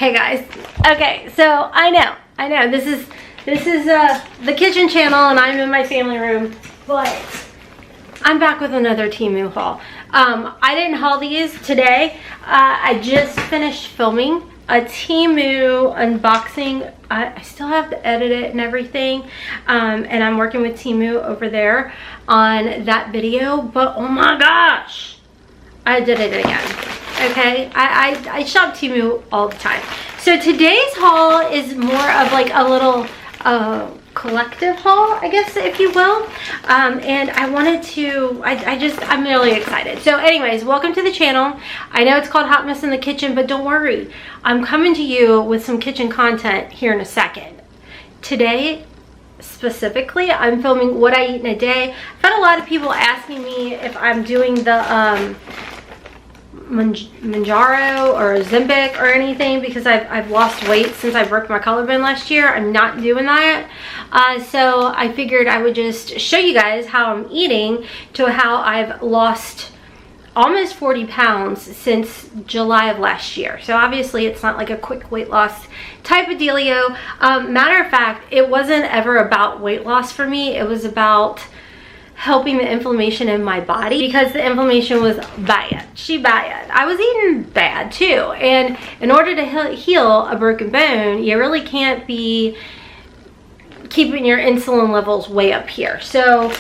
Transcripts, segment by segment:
Hey guys, okay, so I know this is the kitchen channel and I'm in my family room, but I'm back with another Temu haul. I didn't haul these today. I just finished filming a Temu unboxing. I still have to edit it and everything, and I'm working with Temu over there on that video, but oh my gosh, I did it again. Okay, I shop Temu all the time. So today's haul is more of like a little collective haul, I guess, if you will. And I wanted to, I'm really excited. So anyways, welcome to the channel. I know it's called Hot Mess in the Kitchen, but don't worry. I'm coming to you with some kitchen content here in a second. Today, specifically, I'm filming what I eat in a day. I've had a lot of people asking me if I'm doing the Manjaro or Ozempic or anything, because I've lost weight since I broke my collarbone last year. I'm not doing that. So I figured I would just show you guys how I'm eating to how I've lost almost 40 pounds since July of last year. So obviously it's not like a quick weight loss type of dealio. Matter of fact, it wasn't ever about weight loss for me. It was about helping the inflammation in my body, because the inflammation was bad. Bad. I was eating bad too. And in order to heal a broken bone, you really can't be keeping your insulin levels way up here. So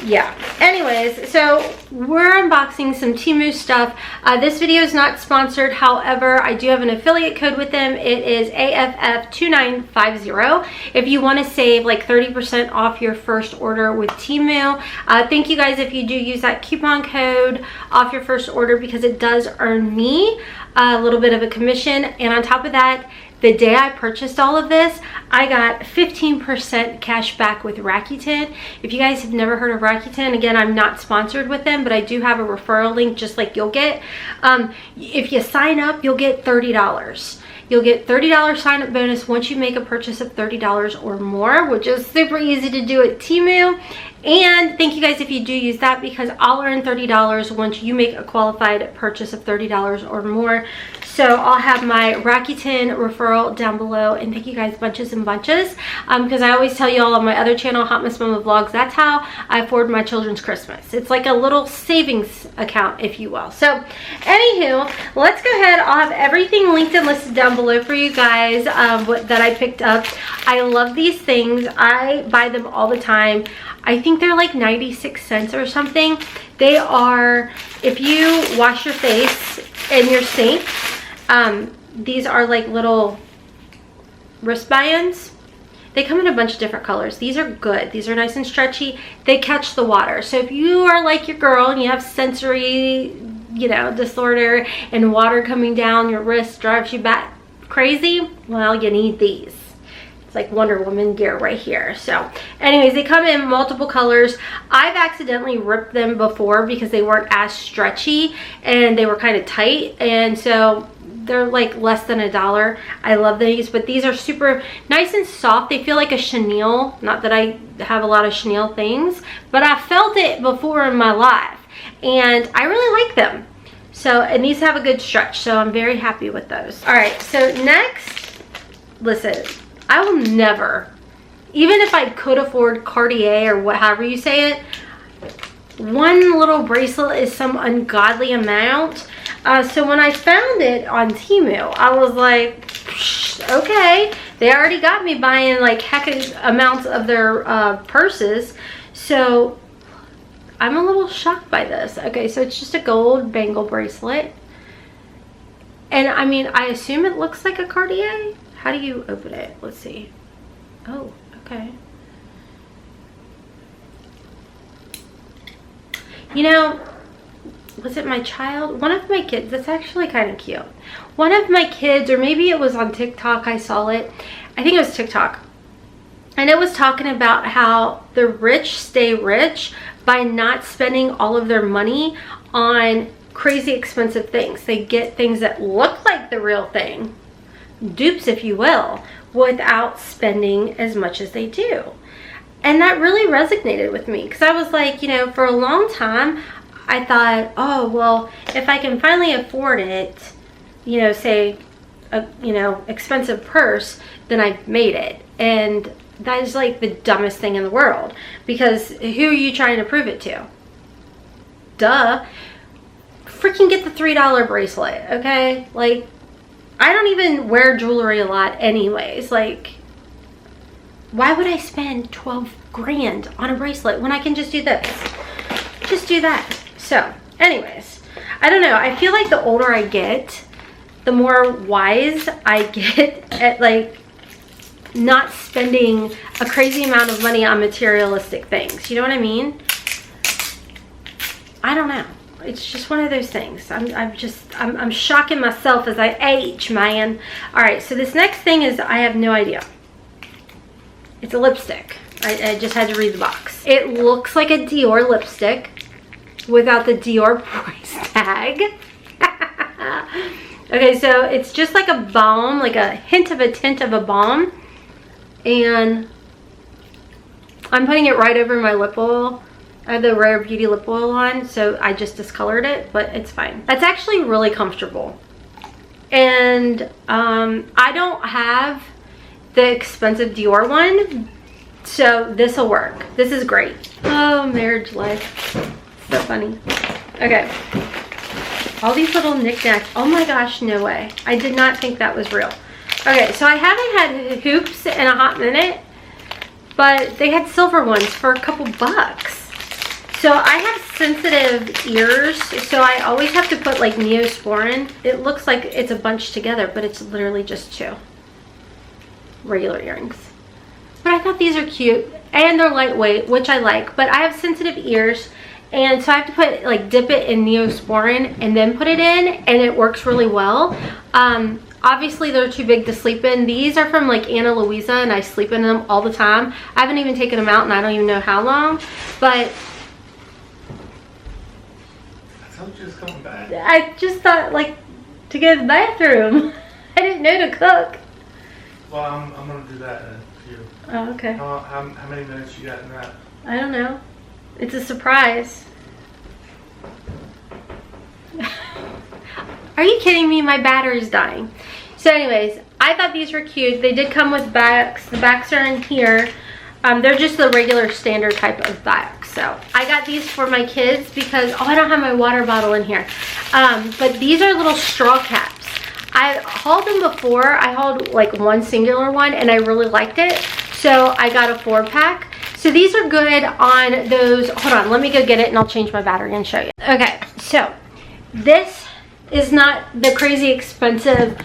yeah, anyways, so we're unboxing some Temu stuff. This video is not sponsored, however I do have an affiliate code with them. It is AFF2950 if you want to save like 30% off your first order with Temu. Thank you guys if you do use that coupon code off your first order, because it does earn me a little bit of a commission. And on top of that, the day I purchased all of this, I got 15% cash back with Rakuten. If you guys have never heard of Rakuten, again, I'm not sponsored with them, but I do have a referral link just like you'll get. If you sign up, you'll get $30. You'll get $30 sign up bonus once you make a purchase of $30 or more, which is super easy to do at Temu. And thank you guys if you do use that, because I'll earn $30 once you make a qualified purchase of $30 or more. So I'll have my Rakuten referral down below, and thank you guys bunches and bunches, because I always tell you all on my other channel, Hotmess Mama Vlogs, that's how I afford my children's Christmas. It's like a little savings account, if you will. So anywho, let's go ahead. I'll have everything linked and listed down below for you guys, that I picked up. I love these things. I buy them all the time. I think they're like 96 cents or something. They are, if you wash your face in your sink, these are like little wristbands. They come in a bunch of different colors. These are good. These are nice and stretchy. They catch the water. So if you are like your girl and you have sensory, you know, disorder, and water coming down your wrist drives you back crazy, well, you need these. It's like Wonder Woman gear right here. So anyways, they come in multiple colors. I've accidentally ripped them before because they weren't as stretchy and they were kind of tight, and so they're like less than $1. I love these, but these are super nice and soft. They feel like a chenille. Not that I have a lot of chenille things, but I felt it before in my life and I really like them. So, and these have a good stretch, so I'm very happy with those. All right, so next, listen, I will never, even if I could afford Cartier or however you say it, one little bracelet is some ungodly amount. So when I found it on Temu, I was like, okay, they already got me buying like heck amounts of their purses. So I'm a little shocked by this. Okay, so it's just a gold bangle bracelet. And I mean, I assume it looks like a Cartier. How do you open it? Let's see. Oh, okay. You know, was it my child? One of my kids, that's actually kind of cute. One of my kids, or maybe it was on TikTok, I saw it. I think it was TikTok. And it was talking about how the rich stay rich by not spending all of their money on crazy expensive things. They get things that look like the real thing, dupes if you will, without spending as much as they do. And that really resonated with me, because I was like, you know, for a long time I thought, oh well, if I can finally afford it, you know, say a, you know, expensive purse, then I've made it. And that is like the dumbest thing in the world, because who are you trying to prove it to? Duh. Freaking get the $3 bracelet, okay? Like, I don't even wear jewelry a lot anyways. Like, why would I spend 12 grand on a bracelet when I can just do this? Just do that. So, anyways, I don't know. I feel like the older I get, the more wise I get at, like, not spending a crazy amount of money on materialistic things. You know what I mean? I don't know. It's just one of those things. I'm shocking myself as I age, man. All right, so this next thing is, I have no idea. It's a lipstick. I just had to read the box. It looks like a Dior lipstick without the Dior price tag. Okay, so it's just like a balm, like a hint of a tint of a balm. And I'm putting it right over my lip oil. I have the Rare Beauty lip oil on, so I just discolored it, but it's fine. That's actually really comfortable. And I don't have the expensive Dior one, so this will work. This is great. Oh, marriage life. So funny. Okay. All these little knickknacks. Oh my gosh, no way. I did not think that was real. Okay, so I haven't had hoops in a hot minute, but they had silver ones for a couple bucks. So I have sensitive ears, so I always have to put like Neosporin. It looks like it's a bunch together, but it's literally just 2 regular earrings. But I thought these are cute, and they're lightweight, which I like, but I have sensitive ears, and so I have to put, like, dip it in Neosporin and then put it in, and it works really well. Obviously they're too big to sleep in. These are from like Ana Luisa, and I sleep in them all the time. I haven't even taken them out, and I don't even know how long, but just coming back. I just thought, like, to go to the bathroom. I didn't know to cook. Well, I'm gonna do that in a few. Oh, okay. How many minutes you got in that? I don't know. It's a surprise. Are you kidding me? My battery's dying. So anyways, I thought these were cute. They did come with backs. The backs are in here. They're just the regular standard type of backs. So I got these for my kids because, oh, I don't have my water bottle in here. But these are little straw caps. I hauled them before. I hauled like one singular one, and I really liked it. So I got a 4-pack. So these are good on those. Hold on, let me go get it, and I'll change my battery and show you. Okay, so this is not the crazy expensive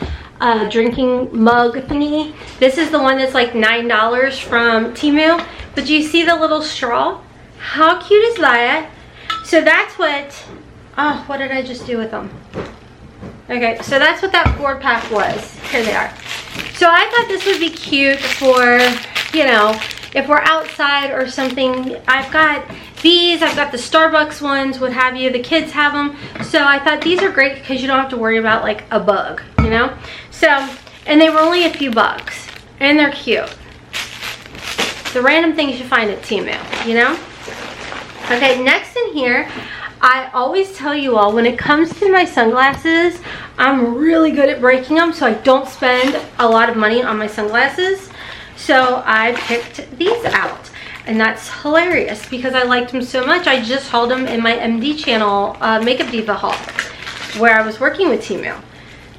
drinking mug thingy. This is the one that's like $9 from Temu. But you see the little straw? How cute is that? So that's what, oh, what did I just do with them? Okay, so that's what that 4-pack was. Here they are. So I thought this would be cute for, you know, if we're outside or something. I've got these, I've got the Starbucks ones, what have you. The kids have them. So I thought these are great because you don't have to worry about like a bug, you know? So, and they were only a few bucks, and they're cute. The random things you find at Temu, you know? Okay, next in here, I always tell you all, when it comes to my sunglasses, I'm really good at breaking them, so I don't spend a lot of money on my sunglasses. So I picked these out, and that's hilarious because I liked them so much. I just hauled them in my MD channel Makeup Diva haul where I was working with Temu.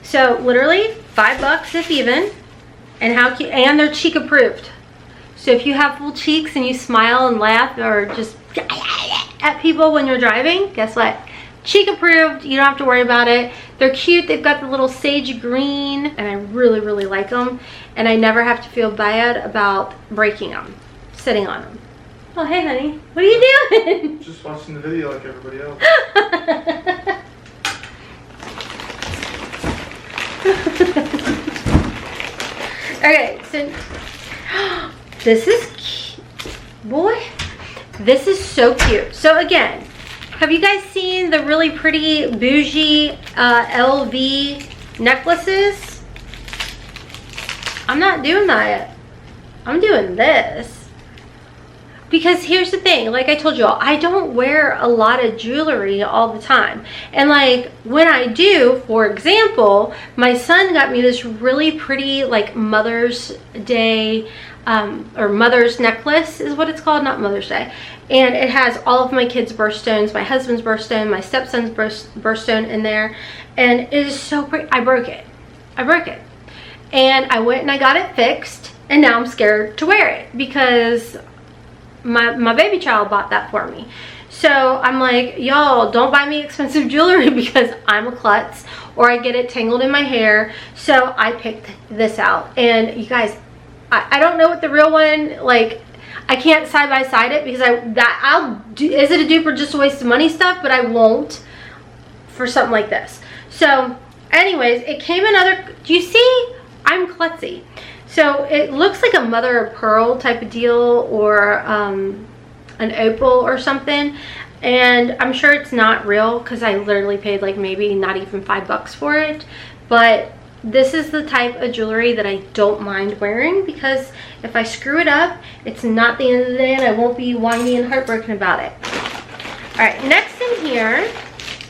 So literally $5 if even, and how cute, and they're cheek approved. So if you have full cheeks and you smile and laugh or just at people when you're driving, guess what? Cheek approved, you don't have to worry about it. They're cute, they've got the little sage green, and I really, really like them. And I never have to feel bad about breaking them, sitting on them. Oh, hey honey, what are you doing? Just watching the video like everybody else. Okay, so this is cute. Boy, this is so cute. So again, have you guys seen the really pretty bougie LV necklaces? I'm not doing that. I'm doing this. Because here's the thing, like I told you all, I don't wear a lot of jewelry all the time. And like when I do, for example, my son got me this really pretty like Mother's Day or Mother's necklace is what it's called, not Mother's Day. And it has all of my kids' birthstones, my husband's birthstone, my stepson's birthstone in there. And it is so pretty. I broke it. And I went and I got it fixed. And now I'm scared to wear it because my baby child bought that for me. So I'm like, y'all, don't buy me expensive jewelry because I'm a klutz or I get it tangled in my hair. So I picked this out. And you guys, I don't know what the real one, like, I can't side by side it because I'll do, is it a dupe or just a waste of money stuff, but I won't for something like this. So anyways, it came another, do you see? I'm klutzy. So it looks like a mother of pearl type of deal or an opal or something. And I'm sure it's not real because I literally paid like maybe not even $5 for it. But this is the type of jewelry that I don't mind wearing because if I screw it up, it's not the end of the day and I won't be whiny and heartbroken about it. All right, next in here,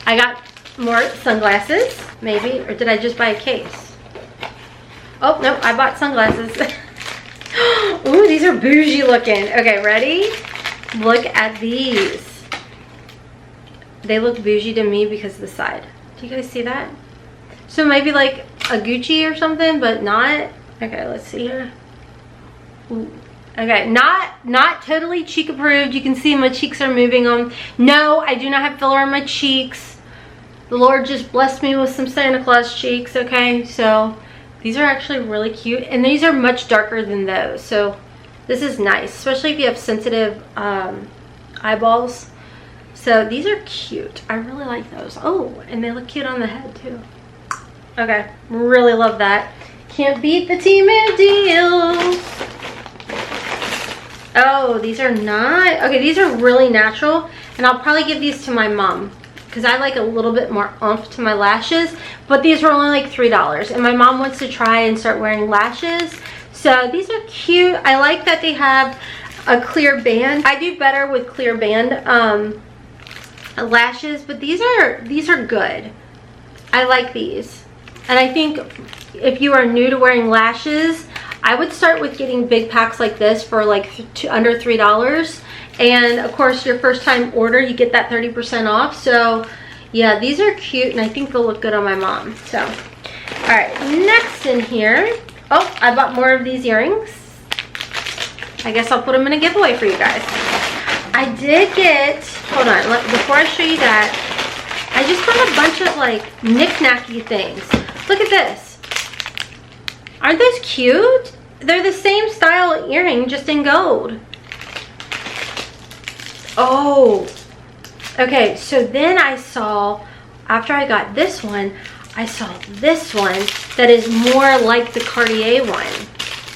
I got more sunglasses, maybe, or did I just buy a case? Oh, no, I bought sunglasses. Ooh, these are bougie looking. Okay, ready? Look at these. They look bougie to me because of the side. Do you guys see that? So maybe like a Gucci or something, but not. Okay, let's see here. Ooh. Okay, not totally cheek approved. You can see my cheeks are moving on. No, I do not have filler on my cheeks. The Lord just blessed me with some Santa Claus cheeks, okay? So these are actually really cute, and these are much darker than those, so this is nice, especially if you have sensitive eyeballs. So these are cute. I really like those. Oh, and they look cute on the head too. Okay, really love that. Can't beat the Temu deals. Oh, these are not, okay, these are really natural, and I'll probably give these to my mom because I like a little bit more oomph to my lashes, but these were only like $3 and my mom wants to try and start wearing lashes. So these are cute. I like that they have a clear band. I do better with clear band lashes, but these are good. I like these. And I think if you are new to wearing lashes, I would start with getting big packs like this for like under $3. And of course, your first time order, you get that 30% off. So yeah, these are cute and I think they'll look good on my mom. So, all right, next in here. Oh, I bought more of these earrings. I guess I'll put them in a giveaway for you guys. I did get, hold on, before I show you that, I just got a bunch of like knick-knacky things. Look at this. Aren't those cute? They're the same style earring, just in gold. Oh, okay, so then I saw, after I got this one, I saw this one that is more like the Cartier one.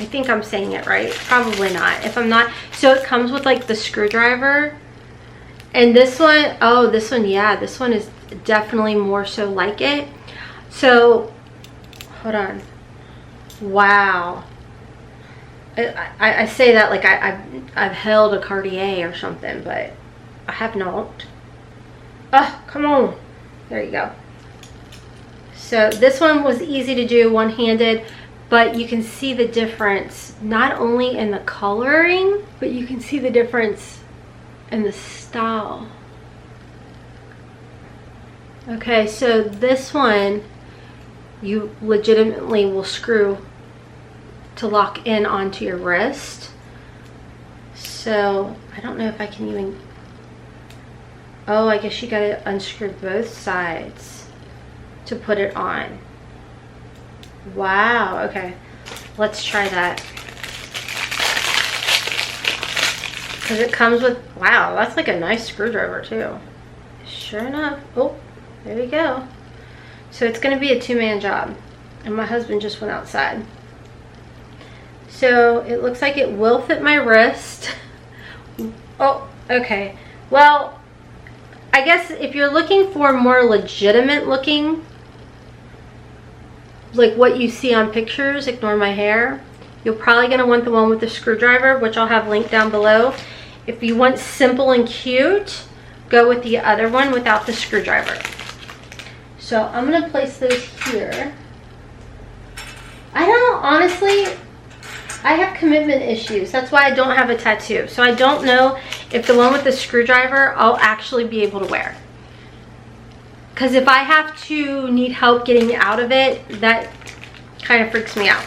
I think I'm saying it right. Probably not. If I'm not, so it comes with like the screwdriver. And this one, oh, this one, yeah, this one is definitely more so like it. So, hold on. Wow. I say that like I've held a Cartier or something, but I have not. Oh, come on. There you go. So this one was easy to do one-handed, but you can see the difference not only in the coloring, but you can see the difference in the style. Okay, so this one you legitimately will screw to lock in onto your wrist. So I don't know if I can even, oh, I guess you gotta unscrew both sides to put it on. Wow, okay, let's try that. Because it comes with, wow, that's like a nice screwdriver too. Sure enough, oh, there we go. So it's gonna be a two-man job, and my husband just went outside. So it looks like it will fit my wrist. Oh, okay. Well, I guess if you're looking for more legitimate looking, like what you see on pictures, ignore my hair, you're probably gonna want the one with the screwdriver, which I'll have linked down below. If you want simple and cute, go with the other one without the screwdriver. So I'm gonna place those here. I don't, honestly, I have commitment issues. That's why I don't have a tattoo. So I don't know if the one with the screwdriver I'll actually be able to wear. Because if I have to need help getting out of it, that kind of freaks me out.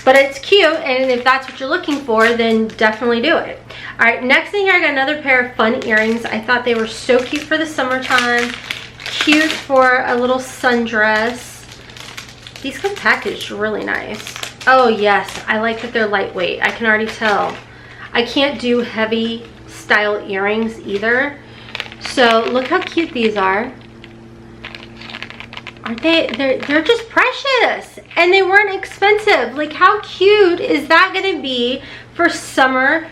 But it's cute, and if that's what you're looking for, then definitely do it. All right, next thing here, I got another pair of fun earrings. I thought they were so cute for the summertime. Cute for a little sundress. These come packaged really nice. Oh yes, I like that they're lightweight. I can already tell. I can't do heavy style earrings either. So look how cute these are. Aren't they? They're just precious, and they weren't expensive. Like, how cute is that gonna be for summer,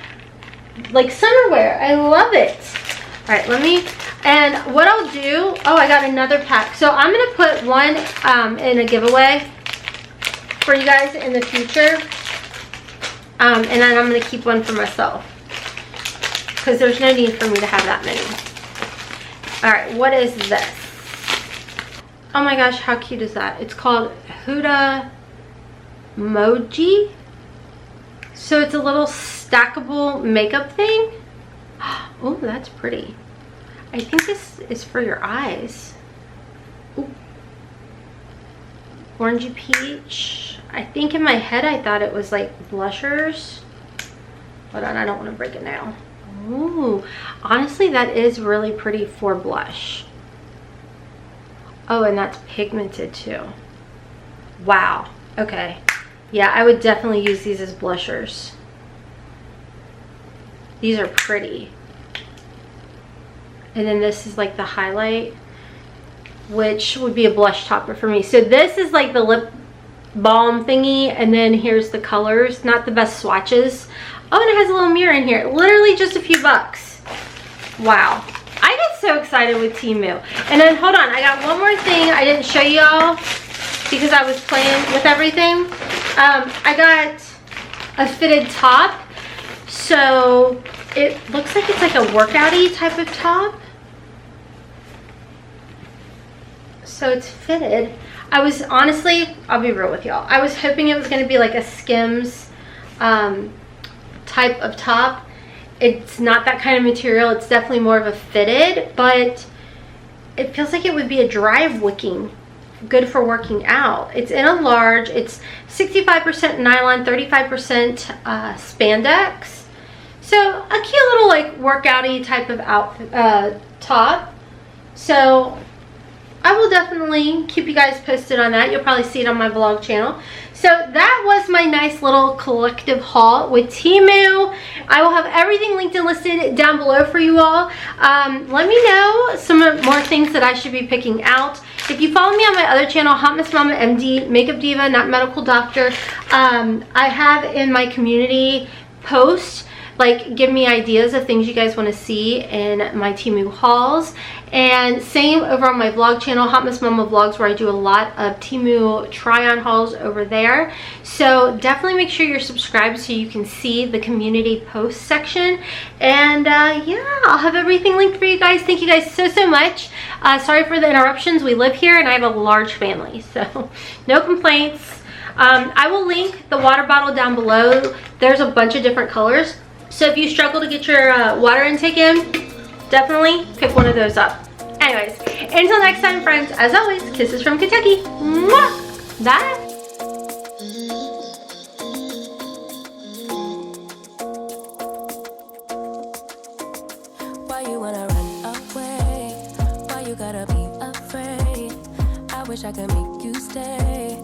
like summer wear? I love it. All right, let me, and what I'll do, oh, I got another pack. So I'm gonna put one in a giveaway for you guys in the future, and then I'm gonna keep one for myself because there's no need for me to have that many. All right, what is this? Oh my gosh, how cute is that? It's called Huda Moji. So it's a little stackable makeup thing. Oh, that's pretty. I think this is for your eyes. Ooh. Orangey peach. I think in my head I thought it was like blushers. Hold on, I don't want to break it now. Ooh, honestly, that is really pretty for blush. Oh, and that's pigmented too. Wow. Okay. Yeah, I would definitely use these as blushers. These are pretty. And then this is like the highlight, which would be a blush topper for me. So this is like the lip balm thingy, and then here's the colors. Not the best swatches. Oh, and it has a little mirror in here. Literally just a few bucks. Wow. I get so excited with Temu. And then hold on, I got one more thing I didn't show y'all because I was playing with everything. I got a fitted top. So it looks like it's like a workout-y type of top. So it's fitted. I was honestly, I'll be real with y'all, I was hoping it was going to be like a Skims type of top. It's not that kind of material. It's definitely more of a fitted, but it feels like it would be a dry wicking, good for working out. It's in a large. It's 65% nylon, 35% spandex. So a cute little like workout-y type of outfit, top. So I will definitely keep you guys posted on that. You'll probably see it on my vlog channel. So that was my nice little collective haul with Temu. I will have everything linked and listed down below for you all. Let me know some more things that I should be picking out. If you follow me on my other channel, Hotmess Mama MD, Makeup Diva, not medical doctor, I have in my community post, like, give me ideas of things you guys want to see in my Temu hauls. And same over on my vlog channel, Hotmess Mama Vlogs, where I do a lot of Temu try-on hauls over there. So definitely make sure you're subscribed so you can see the community post section. And yeah, I'll have everything linked for you guys. Thank you guys so much. Sorry for the interruptions. We live here and I have a large family, so no complaints. I will link the water bottle down below. There's a bunch of different colors. So if you struggle to get your water intake in, definitely pick one of those up. Anyways, until next time, friends, as always, kisses from Kentucky. Mwah! Bye! Why you wanna run away? Why you gotta be afraid? I wish I could make you stay.